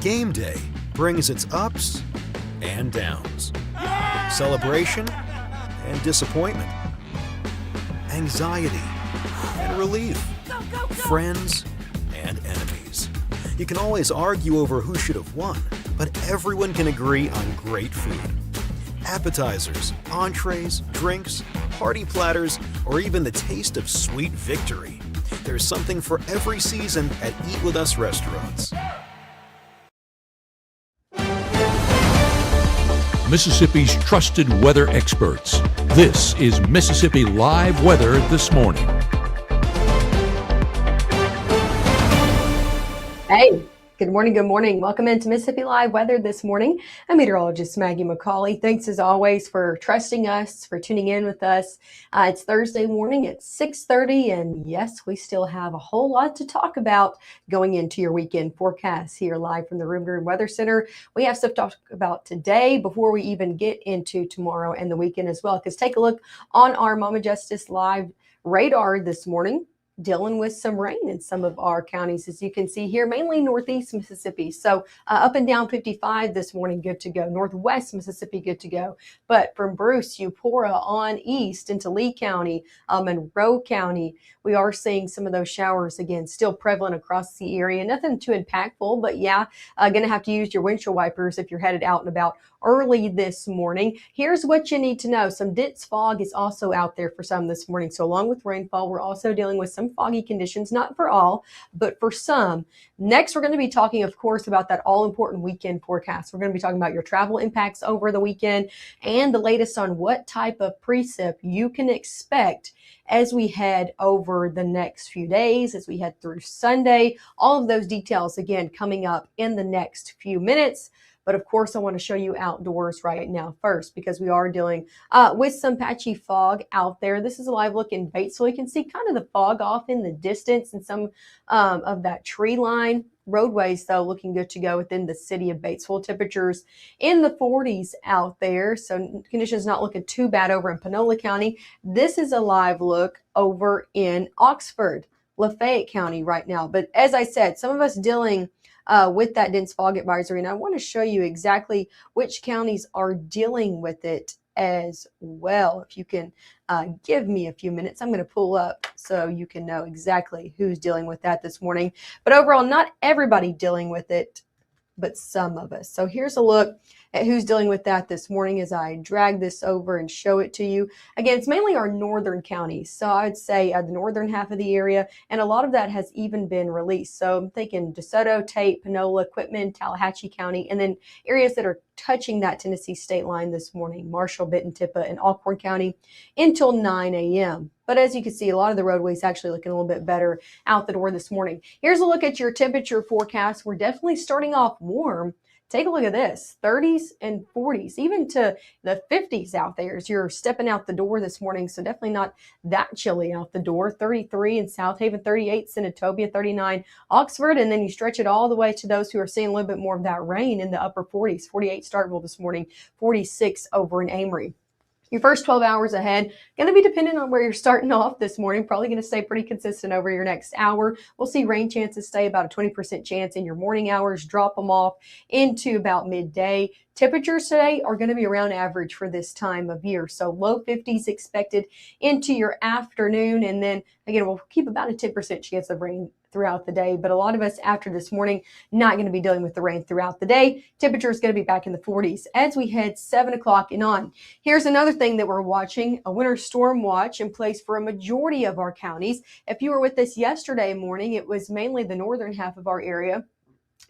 Game day brings its ups and downs, celebration and disappointment, anxiety and relief, friends and enemies. You can always argue over who should have won, but everyone can agree on great food. Appetizers, entrees, drinks, party platters, or even the taste of sweet victory. There's something for every season at Eat With Us restaurants. Mississippi's trusted weather experts. This is Mississippi Live Weather This Morning. Hey, good morning, good morning. Welcome into Mississippi Live Weather This Morning. I'm meteorologist Maggye McCauley. Thanks as always for trusting us, for tuning in with us. It's Thursday morning at 6:30, and yes, we still have a whole lot to talk about going into your weekend forecast here live from the Room to Room Weather Center. We have stuff to talk about today before we even get into tomorrow and the weekend as well, because take a look on our Mama Justice Live radar this morning. Dealing with some rain in some of our counties, as you can see here, mainly northeast Mississippi. So up and down 55 this morning, good to go. Northwest Mississippi, good to go. But from Bruce, Eupora on east into Lee County, Monroe County, we are seeing some of those showers again, still prevalent across the area. Nothing too impactful, but yeah, going to have to use your windshield wipers if you're headed out and about early this morning. Here's what you need to know. Some dense fog is also out there for some this morning. So along with rainfall, we're also dealing with some foggy conditions, not for all, but for some. Next, we're going to be talking, of course, about that all-important weekend forecast. We're going to be talking about your travel impacts over the weekend and the latest on what type of precip you can expect as we head over the next few days, as we head through Sunday. All of those details, again, coming up in the next few minutes. But of course, I want to show you outdoors right now first, because we are dealing with some patchy fog out there. This is a live look in Batesville. You can see kind of the fog off in the distance and some of that tree line. Roadways, though, looking good to go within the city of Batesville. Temperatures in the 40s out there, so conditions not looking too bad over in Panola County. This is a live look over in Oxford, Lafayette County right now. But as I said, some of us dealing with that dense fog advisory, and I want to show you exactly which counties are dealing with it as well. If you can give me a few minutes, I'm going to pull up so you can know exactly who's dealing with that this morning. But overall, not everybody dealing with it, but some of us. So here's a look at who's dealing with that this morning as I drag this over and show it to you. Again, it's mainly our northern counties. So I would say the northern half of the area, and a lot of that has even been released. So I'm thinking DeSoto, Tate, Panola, Quitman, Tallahatchie County, and then areas that are touching that Tennessee state line this morning, Marshall, Benton, Tippah, and Alcorn County until 9 a.m. But as you can see, a lot of the roadways actually looking a little bit better out the door this morning. Here's a look at your temperature forecast. We're definitely starting off warm. Take a look at this, 30s and 40s, even to the 50s out there as you're stepping out the door this morning. So definitely not that chilly out the door. 33 in South Haven, 38 Senatobia, 39 Oxford, and then you stretch it all the way to those who are seeing a little bit more of that rain in the upper 40s. 48 Starkville this morning, 46 over in Amory. Your first 12 hours ahead, going to be dependent on where you're starting off this morning. Probably going to stay pretty consistent over your next hour. We'll see rain chances stay about a 20% chance in your morning hours, drop them off into about midday. Temperatures today are going to be around average for this time of year. So low 50s expected into your afternoon. And then again, we'll keep about a 10% chance of rain throughout the day. But a lot of us after this morning, not going to be dealing with the rain throughout the day. Temperature is going to be back in the 40s as we head 7 o'clock and on. Here's another thing that we're watching, a winter storm watch in place for a majority of our counties. If you were with us yesterday morning, it was mainly the northern half of our area.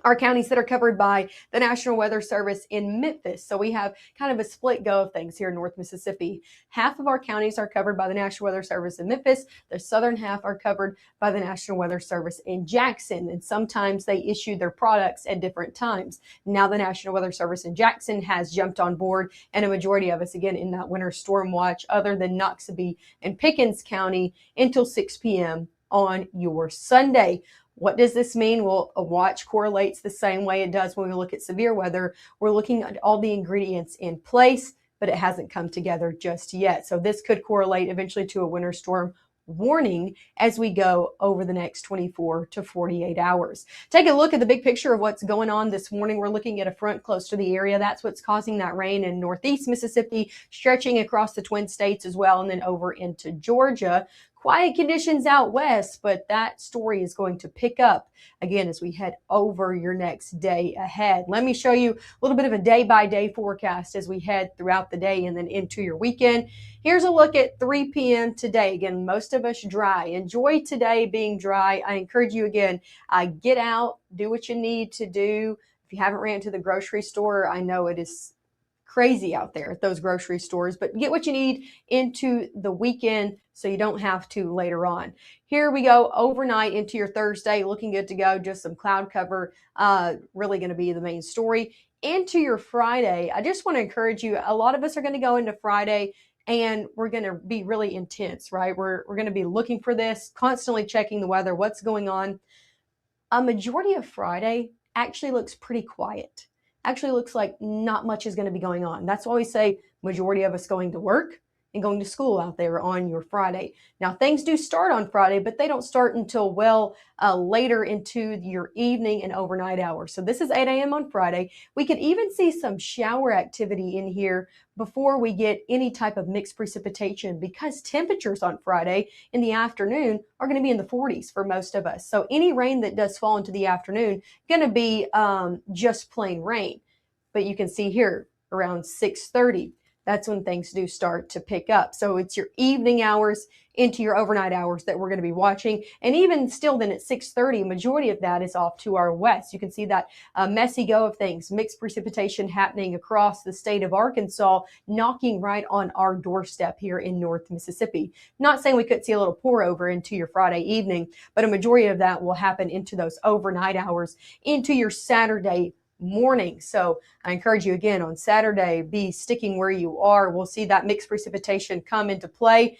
Our counties that are covered by the National Weather Service in Memphis. So we have kind of a split go of things here in North Mississippi. Half of our counties are covered by the National Weather Service in Memphis. The southern half are covered by the National Weather Service in Jackson. And sometimes they issue their products at different times. Now the National Weather Service in Jackson has jumped on board, and a majority of us, again, in that winter storm watch, other than Noxubee and Pickens County, until 6 p.m. on your Sunday. What does this mean? Well, a watch correlates the same way it does when we look at severe weather. We're looking at all the ingredients in place, but it hasn't come together just yet. So this could correlate eventually to a winter storm warning as we go over the next 24 to 48 hours. Take a look at the big picture of what's going on this morning. We're looking at a front close to the area. That's what's causing that rain in northeast Mississippi, stretching across the Twin States as well, and then over into Georgia. Quiet conditions out west, but that story is going to pick up again as we head over your next day ahead. Let me show you a little bit of a day-by-day forecast as we head throughout the day and then into your weekend. Here's a look at 3 p.m. today. Again, most of us dry. Enjoy today being dry. I encourage you again, get out, do what you need to do. If you haven't ran to the grocery store, I know it is crazy out there at those grocery stores, but get what you need into the weekend so you don't have to later on. Here we go overnight into your Thursday, looking good to go. Just some cloud cover, really going to be the main story. Into your Friday, I just want to encourage you, a lot of us are going to go into Friday and we're going to be really intense, right? We're going to be looking for this, constantly checking the weather, what's going on. A majority of Friday actually looks pretty quiet. Actually looks like not much is going to be going on. That's why we say majority of us going to work and going to school out there on your Friday. Now, things do start on Friday, but they don't start until later into your evening and overnight hours. So this is 8 a.m. on Friday. We could even see some shower activity in here before we get any type of mixed precipitation, because temperatures on Friday in the afternoon are going to be in the 40s for most of us. So any rain that does fall into the afternoon going to be just plain rain. But you can see here around 6:30. That's when things do start to pick up. So it's your evening hours into your overnight hours that we're going to be watching. And even still then at 6:30, majority of that is off to our west. You can see that messy go of things, mixed precipitation happening across the state of Arkansas, knocking right on our doorstep here in North Mississippi. Not saying we could see a little pour over into your Friday evening, but a majority of that will happen into those overnight hours into your Saturday morning. So I encourage you again on Saturday, be sticking where you are. We'll see that mixed precipitation come into play,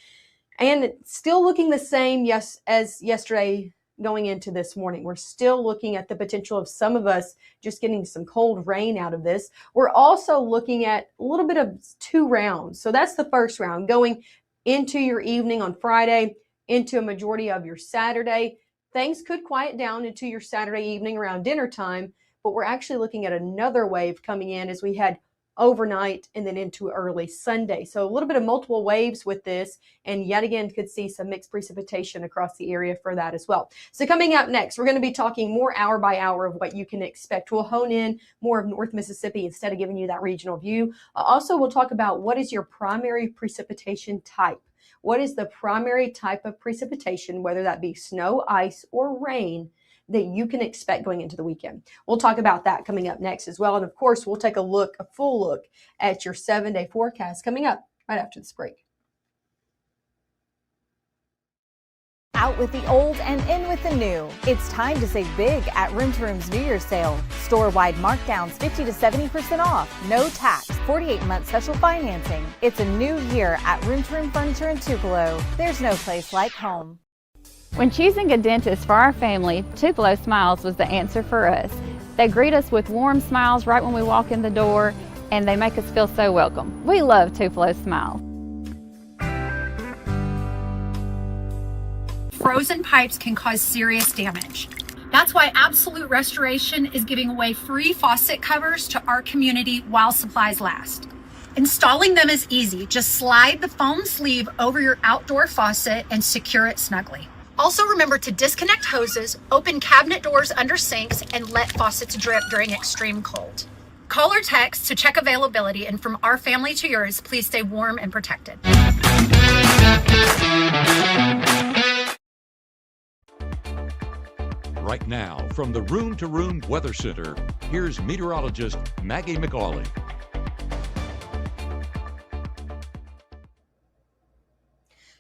and it's still looking the same as yesterday going into this morning. We're still looking at the potential of some of us just getting some cold rain out of this. We're also looking at a little bit of 2 rounds. So that's the first round going into your evening on Friday, into a majority of your Saturday. Things could quiet down into your Saturday evening around dinner time, but we're actually looking at another wave coming in as we head overnight and then into early Sunday. So a little bit of multiple waves with this, and yet again could see some mixed precipitation across the area for that as well. So coming up next, we're going to be talking more hour by hour of what you can expect. We'll hone in more of North Mississippi instead of giving you that regional view. Also, we'll talk about what is your primary precipitation type. What is the primary type of precipitation, whether that be snow, ice, or rain, that you can expect going into the weekend. We'll talk about that coming up next as well. And of course, we'll take a full look at your 7-day forecast coming up right after this break. Out with the old and in with the new. It's time to save big at Room to Room's New Year's sale. Store-wide markdowns 50 to 70% off. No tax. 48-month special financing. It's a new year at Room to Room Furniture in Tupelo. There's no place like home. When choosing a dentist for our family, Tupelo Smiles was the answer for us. They greet us with warm smiles right when we walk in the door, and they make us feel so welcome. We love Tupelo Smiles. Frozen pipes can cause serious damage. That's why Absolute Restoration is giving away free faucet covers to our community while supplies last. Installing them is easy. Just slide the foam sleeve over your outdoor faucet and secure it snugly. Also remember to disconnect hoses, open cabinet doors under sinks, and let faucets drip during extreme cold. Call or text to check availability, and from our family to yours, please stay warm and protected. Right now, from the Room to Room Weather Center, here's meteorologist Maggye McCauley.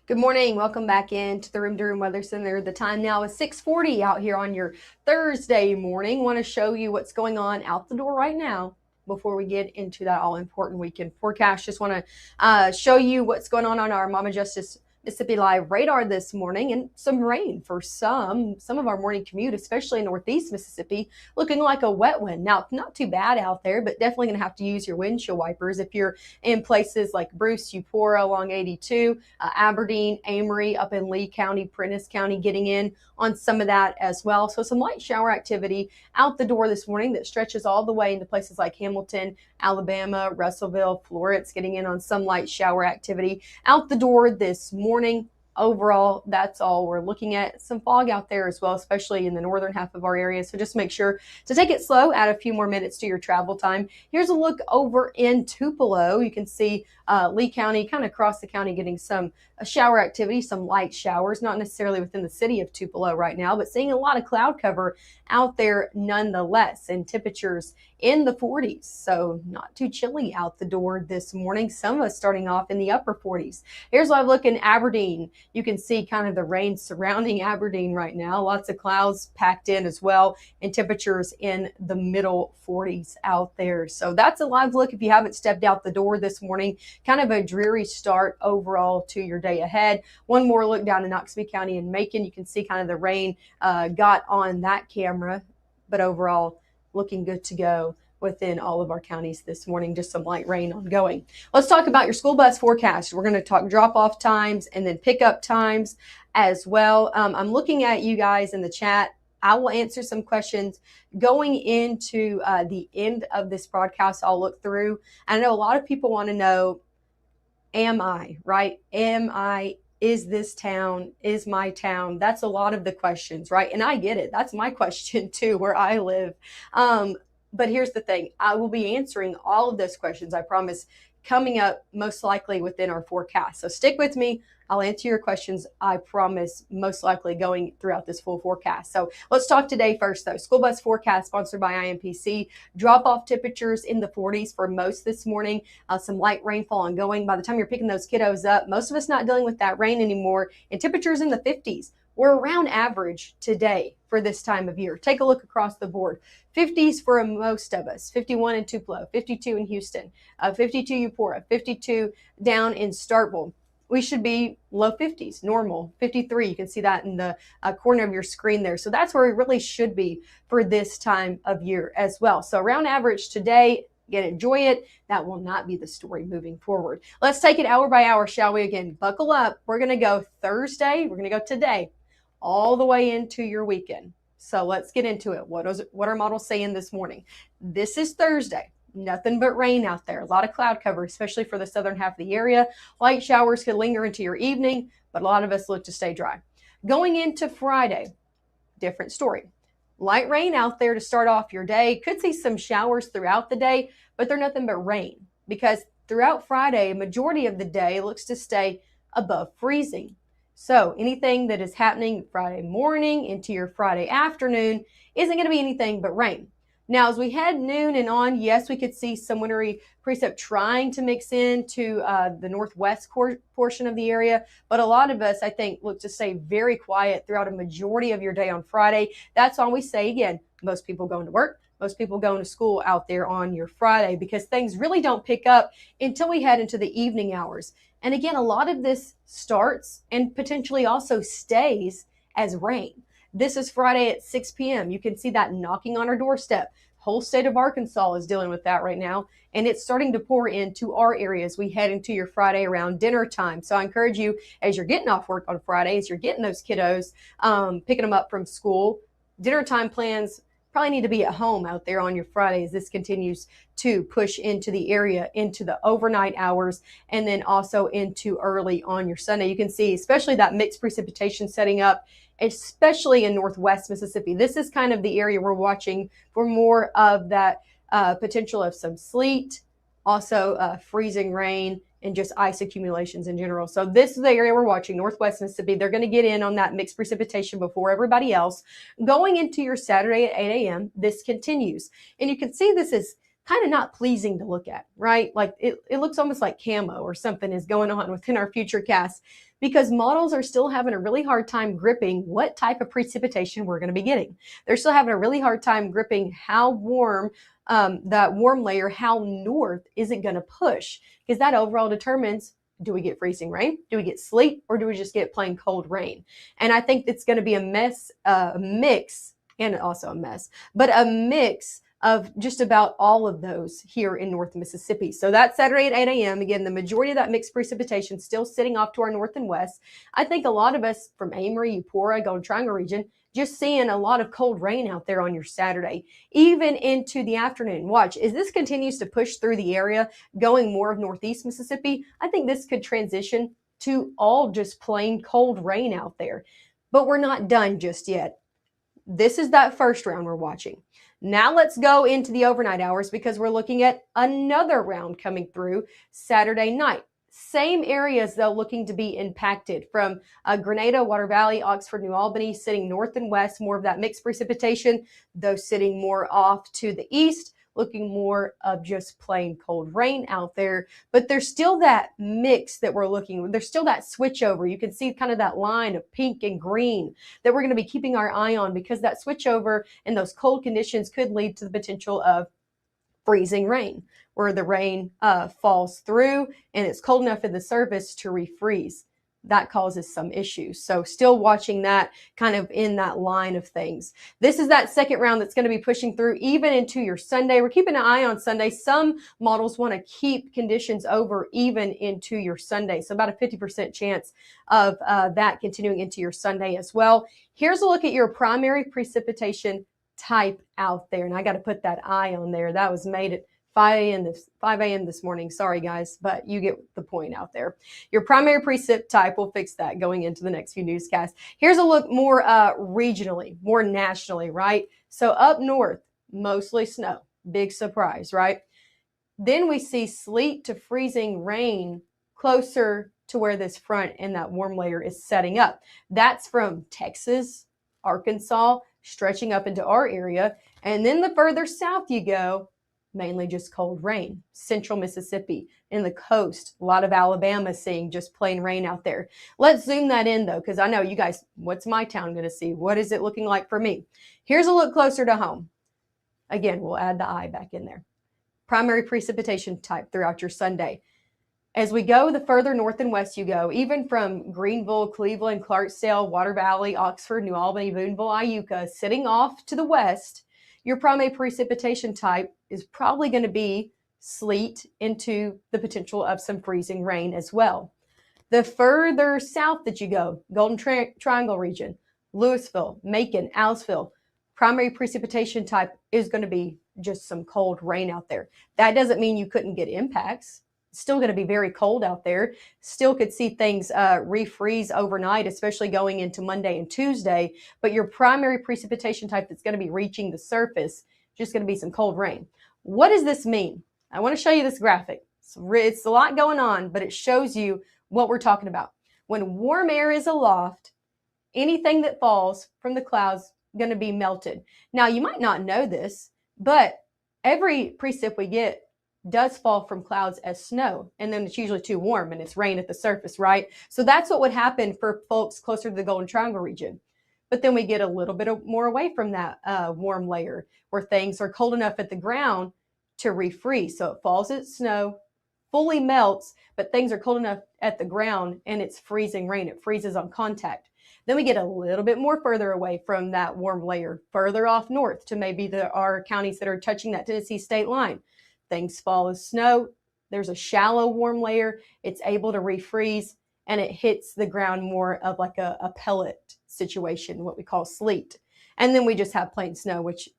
Good morning. Welcome back into the Room to Room Weather Center. The time now is 6:40 out here on your Thursday morning. Want to show you what's going on out the door right now before we get into that all-important weekend forecast. Just want to show you what's going on our Mama Justice Mississippi Live radar this morning, and some rain for some of our morning commute, especially in northeast Mississippi, looking like a wet one. Now, not too bad out there, but definitely going to have to use your windshield wipers if you're in places like Bruce, Eupora along 82, Aberdeen, Amory, up in Lee County, Prentiss County, getting in on some of that as well. So some light shower activity out the door this morning that stretches all the way into places like Hamilton, Alabama, Russellville, Florence, getting in on some light shower activity out the door this morning. Overall, that's all we're looking at. Some fog out there as well, especially in the northern half of our area. So just make sure to take it slow, add a few more minutes to your travel time. Here's a look over in Tupelo. You can see Lee County, kind of across the county, getting some shower activity, some light showers, not necessarily within the city of Tupelo right now, but seeing a lot of cloud cover out there nonetheless, and temperatures in the 40s. So not too chilly out the door this morning. Some of us starting off in the upper 40s. Here's what I look in Aberdeen. You can see kind of the rain surrounding Aberdeen right now. Lots of clouds packed in as well, and temperatures in the middle 40s out there. So that's a live look if you haven't stepped out the door this morning. Kind of a dreary start overall to your day ahead. One more look down in Noxubee County and Macon. You can see kind of the rain got on that camera, but overall looking good to go within all of our counties this morning. Just some light rain ongoing. Let's talk about your school bus forecast. We're going to talk drop-off times and then pickup times as well. I'm looking at you guys in the chat. I will answer some questions going into the end of this broadcast. I'll look through. I know a lot of people want to know, am I, right? Am I? Is this town? Is my town? That's a lot of the questions, right? And I get it. That's my question too, where I live. But here's the thing. I will be answering all of those questions, I promise, coming up most likely within our forecast. So stick with me. I'll answer your questions, I promise, most likely going throughout this full forecast. So let's talk today first, though. School bus forecast sponsored by IMPC. Drop-off temperatures in the 40s for most this morning. Some light rainfall ongoing. By the time you're picking those kiddos up, most of us not dealing with that rain anymore. And temperatures in the 50s. We're around average today for this time of year. Take a look across the board. 50s for most of us. 51 in Tupelo, 52 in Houston, 52 Eupora, 52 down in Starkville. We should be low 50s, normal, 53. You can see that in the corner of your screen there. So that's where we really should be for this time of year as well. So around average today. Again, enjoy it. That will not be the story moving forward. Let's take it hour by hour, shall we? Again, buckle up. We're going to go Thursday. We're going to go today all the way into your weekend. So let's get into it. What are models saying this morning? This is Thursday. Nothing but rain out there. A lot of cloud cover, especially for the southern half of the area. Light showers could linger into your evening, but a lot of us look to stay dry. Going into Friday, different story. Light rain out there to start off your day. Could see some showers throughout the day, but they're nothing but rain because throughout Friday, a majority of the day looks to stay above freezing. So anything that is happening Friday morning into your Friday afternoon isn't going to be anything but rain. Now, as we head noon and on, yes, we could see some wintry precip trying to mix into the northwest portion of the area. But a lot of us, I think, look to stay very quiet throughout a majority of your day on Friday. That's why we say, again, most people going to work, most people going to school out there on your Friday because things really don't pick up until we head into the evening hours. And again, a lot of this starts and potentially also stays as rain. This is Friday at 6 p.m. You can see that knocking on our doorstep. Whole state of Arkansas is dealing with that right now. And it's starting to pour into our area as we head into your Friday around dinner time. So I encourage you, as you're getting off work on Friday, as you're getting those kiddos, picking them up from school, dinner time plans probably need to be at home out there on your Friday as this continues to push into the area, into the overnight hours, and then also into early on your Sunday. You can see, especially that mixed precipitation setting up, especially in northwest Mississippi. This is kind of the area we're watching for more of that potential of some sleet, also freezing rain, and just ice accumulations in general. So this is the area we're watching, northwest Mississippi. They're going to get in on that mixed precipitation before everybody else. Going into your Saturday at 8 a.m., this continues. And you can see this is kind of not pleasing to look at, right? Like it looks almost like camo or something is going on within our futurecast because models are still having a really hard time gripping what type of precipitation we're going to be getting. They're still having a really hard time gripping how warm that warm layer, how north is it going to push? Because that overall determines Do we get freezing rain? Do we get sleet? Or do we just get plain cold rain? And I think it's going to be a mix, and also a mess, but a mix of just about all of those here in North Mississippi. So that's Saturday at 8 a.m. Again, the majority of that mixed precipitation still sitting off to our north and west. I think a lot of us from Amory, Eupora, Golden Triangle region, just seeing a lot of cold rain out there on your Saturday, even into the afternoon. Watch, as this continues to push through the area, going more of northeast Mississippi, I think this could transition to all just plain cold rain out there. But we're not done just yet. This is that first round we're watching. Now let's go into the overnight hours because we're looking at another round coming through Saturday night. Same areas, though, looking to be impacted from Grenada, Water Valley, Oxford, New Albany, sitting north and west, more of that mixed precipitation, those sitting more off to the east, looking more of just plain cold rain out there. But there's still that mix that we're looking, there's still that switch over. You can see kind of that line of pink and green that we're going to be keeping our eye on, because that switch over and those cold conditions could lead to the potential of freezing rain, where the rain falls through and it's cold enough in the surface to refreeze. That causes some issues. So still watching that kind of in that line of things. This is that second round that's going to be pushing through even into your Sunday. We're keeping an eye on Sunday. Some models want to keep conditions over even into your Sunday. So about a 50% chance of that continuing into your Sunday as well. Here's a look at your primary precipitation type out there. And I got to put that eye on there. That was made at 5 a.m. this morning. Sorry, guys, but you get the point out there. Your primary precip type, we'll fix that going into the next few newscasts. Here's a look more regionally, more nationally, right? So up north, mostly snow. Big surprise, right? Then we see sleet to freezing rain closer to where this front and that warm layer is setting up. That's from Texas, Arkansas, stretching up into our area. And then the further south you go, mainly just cold rain. Central Mississippi, in the coast, a lot of Alabama seeing just plain rain out there. Let's zoom that in though, because I know you guys, what's my town going to see? What is it looking like for me? Here's a look closer to home. Again, we'll add the eye back in there. Primary precipitation type throughout your Sunday. As we go, the further north and west you go, even from Greenville, Cleveland, Clarksdale, Water Valley, Oxford, New Albany, Boonville, Iuka, sitting off to the west, your primary precipitation type is probably going to be sleet into the potential of some freezing rain as well. The further south that you go, Golden Triangle region, Louisville, Macon, Aliceville, primary precipitation type is going to be just some cold rain out there. That doesn't mean you couldn't get impacts. It's still going to be very cold out there. Still could see things refreeze overnight, especially going into Monday and Tuesday. But your primary precipitation type that's going to be reaching the surface, just going to be some cold rain. What does this mean? I want to show you this graphic. It's a lot going on, but it shows you what we're talking about. When warm air is aloft, anything that falls from the clouds is going to be melted. Now, you might not know this, but every precip we get does fall from clouds as snow, and then it's usually too warm and it's rain at the surface, right? So that's what would happen for folks closer to the Golden Triangle region. But then we get a little bit more away from that warm layer where things are cold enough at the ground to refreeze. So it falls as snow, fully melts, but things are cold enough at the ground and it's freezing rain. It freezes on contact. Then we get a little bit more further away from that warm layer, further off north to maybe our counties that are touching that Tennessee state line. Things fall as snow. There's a shallow warm layer. It's able to refreeze and it hits the ground more of like a pellet situation, what we call sleet. And then we just have plain snow, which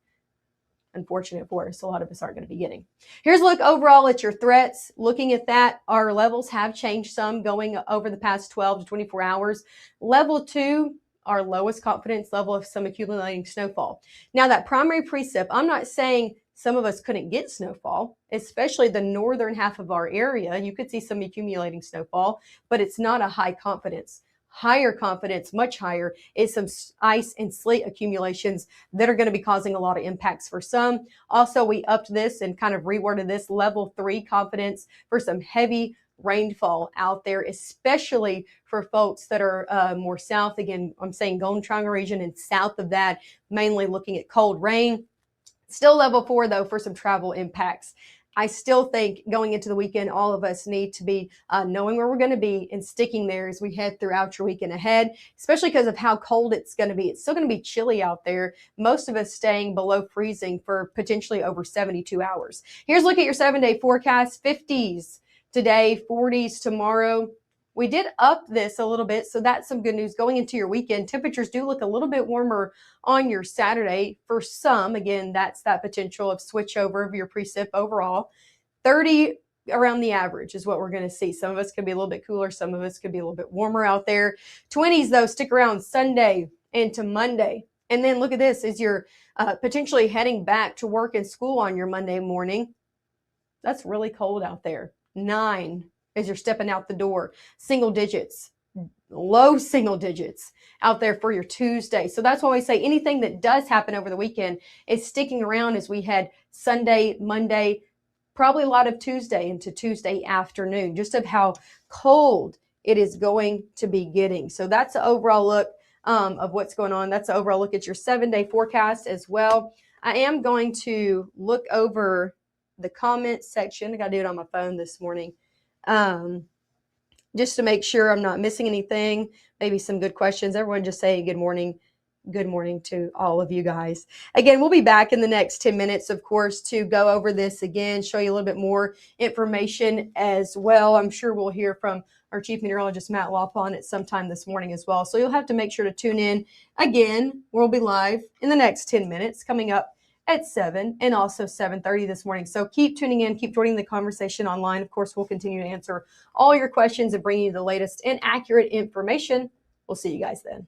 unfortunate for us, a lot of us aren't going to be getting. Here's a look overall at your threats. Looking at that, our levels have changed some going over the past 12 to 24 hours. Level 2, our lowest confidence level of some accumulating snowfall. Now that primary precip, I'm not saying some of us couldn't get snowfall, especially the northern half of our area. You could see some accumulating snowfall, but it's not a high confidence. Higher confidence, much higher, is some ice and sleet accumulations that are going to be causing a lot of impacts for some. Also, we upped this and kind of reworded this level 3 confidence for some heavy rainfall out there, especially for folks that are more south. Again, I'm saying Golden Triangle region and south of that, mainly looking at cold rain. Still level 4 though for some travel impacts. I still think going into the weekend, all of us need to be knowing where we're going to be and sticking there as we head throughout your weekend ahead, especially because of how cold it's going to be. It's still going to be chilly out there. Most of us staying below freezing for potentially over 72 hours. Here's a look at your 7-day forecast. 50s today, 40s tomorrow. We did up this a little bit, so that's some good news going into your weekend. Temperatures do look a little bit warmer on your Saturday for some. Again, that's that potential of switch over of your precip overall. 30 around the average is what we're going to see. Some of us could be a little bit cooler. Some of us could be a little bit warmer out there. 20s, though, stick around Sunday into Monday. And then look at this as you're potentially heading back to work and school on your Monday morning. That's really cold out there. 9 as you're stepping out the door. Single digits, low single digits out there for your Tuesday. So that's why we say anything that does happen over the weekend is sticking around as we head Sunday, Monday, probably a lot of Tuesday into Tuesday afternoon, just of how cold it is going to be getting. So that's the overall look of what's going on. That's the overall look at your 7-day forecast as well. I am going to look over the comment section. I got to do it on my phone this morning. Just to make sure I'm not missing anything, maybe some good questions. Everyone just say good morning. Good morning to all of you guys. Again, we'll be back in the next 10 minutes, of course, to go over this again, show you a little bit more information as well. I'm sure we'll hear from our Chief Meteorologist, Matt Lawpon, at some time this morning as well. So you'll have to make sure to tune in. Again, we'll be live in the next 10 minutes coming up at 7 and also 7:30 this morning. So keep tuning in, keep joining the conversation online. Of course, we'll continue to answer all your questions and bring you the latest and accurate information. We'll see you guys then.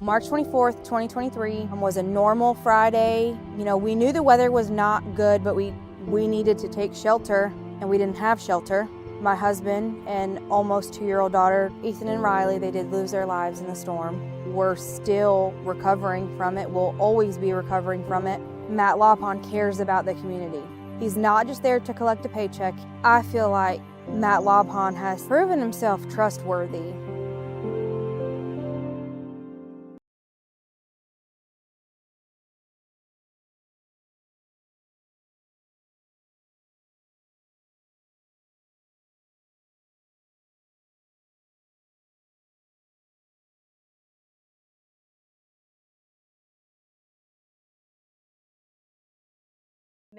March 24th, 2023 was a normal Friday. You know, we knew the weather was not good, but we needed to take shelter, and we didn't have shelter. My husband and almost 2-year-old daughter, Ethan and Riley, they did lose their lives in the storm. We're still recovering from it. We'll always be recovering from it. Matt Lawpon cares about the community. He's not just there to collect a paycheck. I feel like Matt Lawpon has proven himself trustworthy.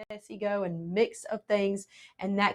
Messy go and mix of things, and that